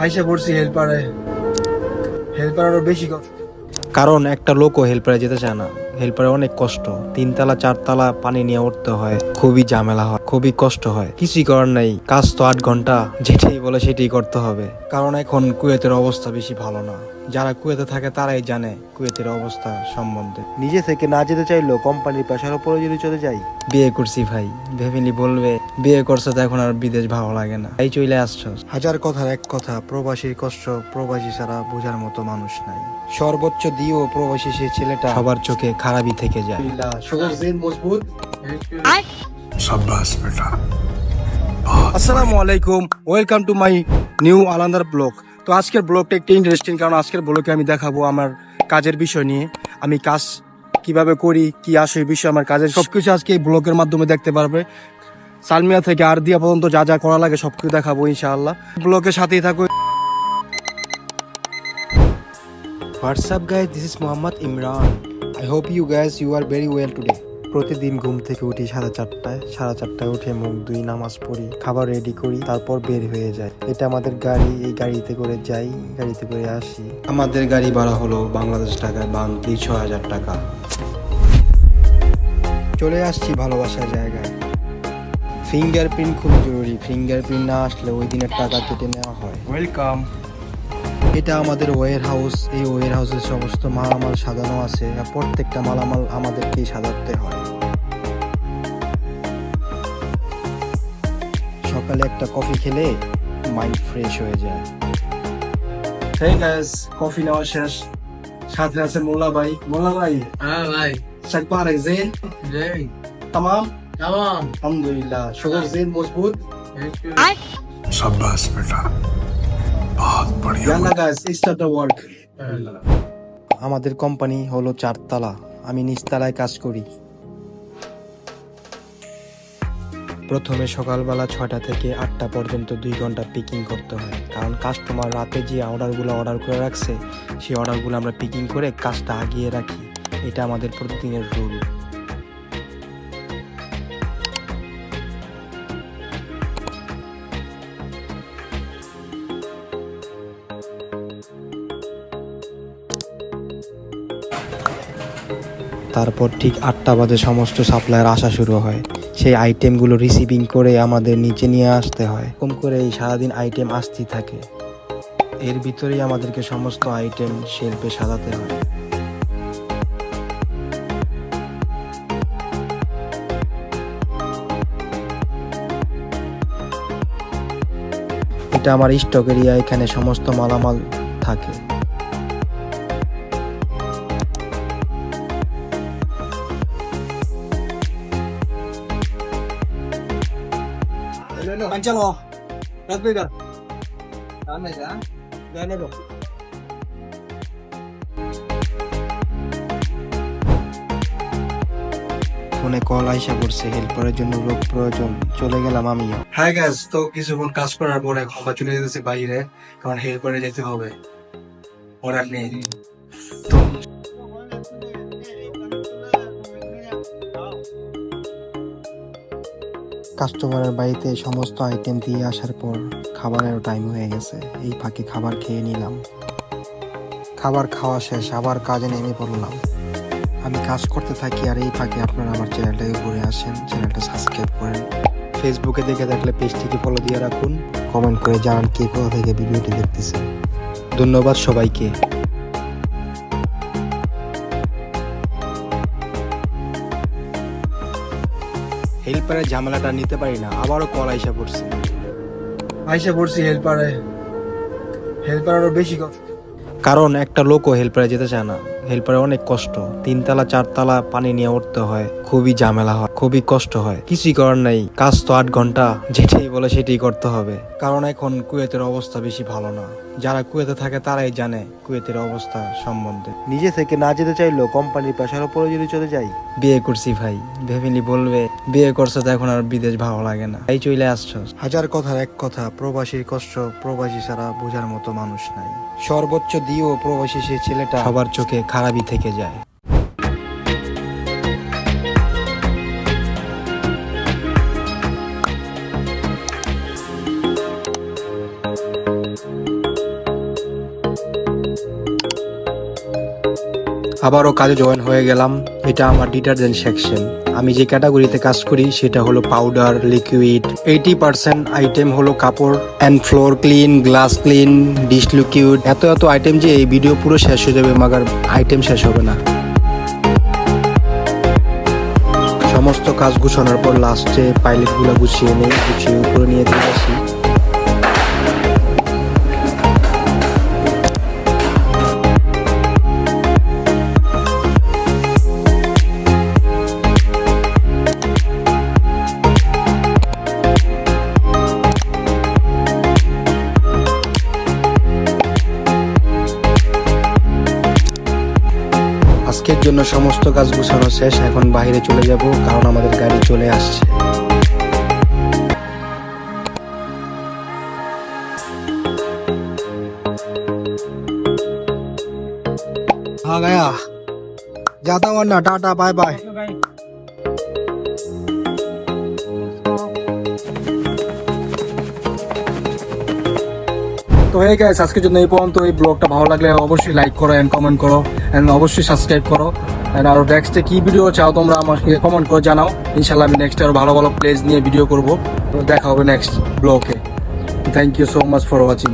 আইসা পড়ছি হেল্পারে, হেল্পারেরও বেশি কষ্ট। কারণ একটা লোকও হেল্পারে যেতে চায় না। হেল্পারে অনেক কষ্ট, 3 তলা 4 তলা পানি নিয়ে উঠতে হয়, খুবই ঝামেলা হয়, খুবই কষ্ট হয়। কিছুই করার নাই, কাজ তো 8 ঘন্টা, যেটাই বলে সেটাই করতে হবে। কারণ এখন কুয়েতের অবস্থা বেশি ভালো না। যারা কুয়েতে থাকে তারাই জানে কুয়েতের অবস্থা সম্বন্ধে। নিজে থেকে না যেতে চাইলেও কোম্পানির প্রেশার উপরে যদি চলে যাই। বিয়ে করছি ভাই, ভেবেলি বলবে বিয়ে করছো তো এখন আর বিদেশ ভালো লাগে না, তাই চলে আসছো। হাজার কথার এক কথা, প্রবাসীর কষ্ট প্রবাসী ছাড়া বোঝার মতো মানুষ নাই। সর্বোচ্চ দিয়েও প্রবাসী সে ছেলেটা সবার চোখে খারাপই থেকে যায়। আসসালামু আলাইকুম, ওয়েলকাম টু মাই নিউ আলান্দার ব্লগ। তো আজকের ব্লগটা একটু ইন্টারেস্টিং, কারণ আজকের ব্লগে আমি দেখাবো আমার কাজের বিষয় নিয়ে। আমি কাজ কিভাবে করি, কি আসে এই বিষয়, আমার কাজের সবকিছু আজকে এই ব্লগের মাধ্যমে দেখতে পারবে। সালমিয়া থেকে আর দিয়া পর্যন্ত যা যা করা লাগে সবকিছু দেখাবো ইনশাআল্লাহ। ব্লগের সাথেই থাকো। What's up guys, this is Muhammad Imran. I hope you guys you are very well today. প্রতিদিন ঘুম থেকে উঠি 4:30টায়, 4:30টায় উঠে মুখ ধুই, নামাজ পড়ি, খাবার রেডি করি, তারপর বের হয়ে যায়। এটা আমাদের গাড়ি, এই গাড়িতে করে যাই, গাড়িতে করে আসি। আমাদের গাড়ি ভাড়া হলো বাংলাদেশ টাকায় মান্থলি 6,000 টাকা। চলে আসছি ভালোবাসার জায়গায়। ফিঙ্গারপ্রিন্ট খুব জরুরি, ফিঙ্গারপ্রিন্ট না আসলে ওই দিনের টাকা কেটে নেওয়া হয়। ওয়েলকাম। এটা আমাদের ওয়্যার হাউস। এই ওয়্যার হাউসের সমস্ত মালামাল সাজানো আছে, আর প্রত্যেকটা মালামাল আমাদেরকেই সাজাতে হয়। সকালে একটা কফি খেলে মাইন্ড ফ্রেশ হয়ে যায়। হেই গাইস, কফি নেওয়া শেষ, সাথে আছে মোল্লা ভাই। মোল্লা ভাই, हाँ भाई शकबार है ज़ेन जय तमाम? तमाम अल्हम्दुलिल्लाह, शुगर ज़ेन मजबूत। शाबाश बेटा, बहुत बढ़िया। याल्ला गाइस, स्टार्ट द वर्क। আমাদের কোম্পানি হলো 4 তলা, আমি নিচতলায় কাজ করি। প্রথমে সকালবেলা 6টা থেকে 8টা পর্যন্ত 2 ঘন্টা পিকিং করতে হয়, কারণ কাস্টমার রাতে যে অর্ডারগুলো অর্ডার করে রাখছে সেই অর্ডারগুলো আমরা পিকিং করে কাজটা আগিয়ে রাখি। এটা আমাদের প্রতিদিনের রুল। তারপর ঠিক 8টা বাজে সমস্ত সাপ্লায়ার আসা শুরু হয়। সেই আইটেমগুলো রিসিভিং করে আমাদের নিচে নিয়ে আসতে হয়। কম করে এই সারাদিন আইটেম আসতেই থাকে। এর ভিতরেই আমাদেরকে সমস্ত আইটেম শেলফে সাজাতে হয়। এটা আমার স্টক এরিয়া, এখানে সমস্ত মালামাল থাকে। चलो रख देगा सामने जा रहने दो। ফোনে কল আইসা পড়ছে, হেল্পারের জন্য লোক প্রয়োজন। চলে গেলাম আমিও। হ্যাঁ গাইস, তো কিছুক্ষণ কাজ করার পরে এখন আমরা চলে যেতেছি বাইরে, কারণ হেল্পারে যেতে হবে অর্ডার নেই। তো কাস্টমারের বাড়িতে সমস্ত আইটেম দিয়ে আসার পর খাবারেরও টাইম হয়ে গেছে। এই ফাঁকে খাবার খেয়ে নিলাম। খাবার খাওয়া শেষ, আবার কাজে নেমে পড়লাম। আমি কাজ করতে থাকি আর এই ফাঁকে আপনারা আমার চ্যানেলটাকে ঘুরে আসেন, চ্যানেলটা সাবস্ক্রাইব করেন। ফেসবুকে দেখে থাকলে পেজটিকে ফলো দিয়ে রাখুন। কমেন্ট করে জানান কে কোথা থেকে ভিডিওটি দেখতেছেন। ধন্যবাদ সবাইকে। হেল্পারের ঝামেলাটা নিতে পারি না, আবারও কল আইসা পড়ছে। আইসা পড়ছি হেল্পারে, হেল্পারেরও বেশি কষ্ট। কারণ একটা লোকও হেল্পারে যেতে চায় না। হেল্পারে অনেক কষ্ট, 3 তলা 4 তলা পানি নিয়ে উঠতে হয়, খুবই ঝামেলা হয়, খুবই কষ্ট হয়। কিছুই করার নাই, কাজ তো 8 ঘন্টা, যেটাই বলে সেটাই করতে হবে। কারণ এখন কুয়েতের অবস্থা বেশি ভালো না। যারা কুয়েতে থাকে তারাই জানে কুয়েতের অবস্থা সম্বন্ধে। নিজে থেকে না যেতে চাইলেও কোম্পানির প্রেশার উপরে যদি চলে যাই। বিয়ে করছি ভাই, ভেবেলি বলবে বিয়ে করছো তো এখন আর বিদেশ ভালো লাগে না, তাই চলে আসছো। হাজার কথার এক কথা, প্রবাসীর কষ্ট প্রবাসী ছাড়া বোঝার মতো মানুষ নাই। সর্বোচ্চ দিয়েও প্রবাসী সে ছেলেটা সবার চোখে খারাপই থেকে যায়। আবারও কাজে জয়েন হয়ে গেলাম। এটা আমার ডিটারজেন্ট সেকশন। আমি যে ক্যাটাগরিতে কাজ করি সেটা হলো পাউডার, লিকুইড। 80% আইটেম হলো কাপড় and floor clean, glass clean, dish liquid. এত এত আইটেম যে এই ভিডিও পুরো শেষ হয়ে যাবে, মাগার আইটেম শেষ হবে না। সমস্ত কাজ গুছানোর পর লাস্টে পাইলেটগুলো গুছিয়ে নেই, গুছিয়ে উপরে নিয়ে দিয়ে আসি। আজকের জন্য সমস্ত কাজ গুছানো শেষ। এখন বাইরে চলে যাব, কারণ আমাদের গাড়ি চলে আসছে। हाँ गया, जाता हूँ वरना, टाटा बाय बाय। তো হয়ে গেছে আজকের জন্য এই পর্যন্ত। এই ব্লগটা ভালো লাগলে অবশ্যই লাইক করো এন্ড কমেন্ট করো এন্ড অবশ্যই সাবস্ক্রাইব করো। এন্ড আরো নেক্সটে কি ভিডিও চাও তোমরা আমাকে কমেন্ট করে জানাও। ইনশাল্লাহ আমি নেক্সট আরো ভালো ভালো প্লেস নিয়ে ভিডিও করবো। তো দেখা হবে নেক্সট ব্লগে। Thank you so much for watching.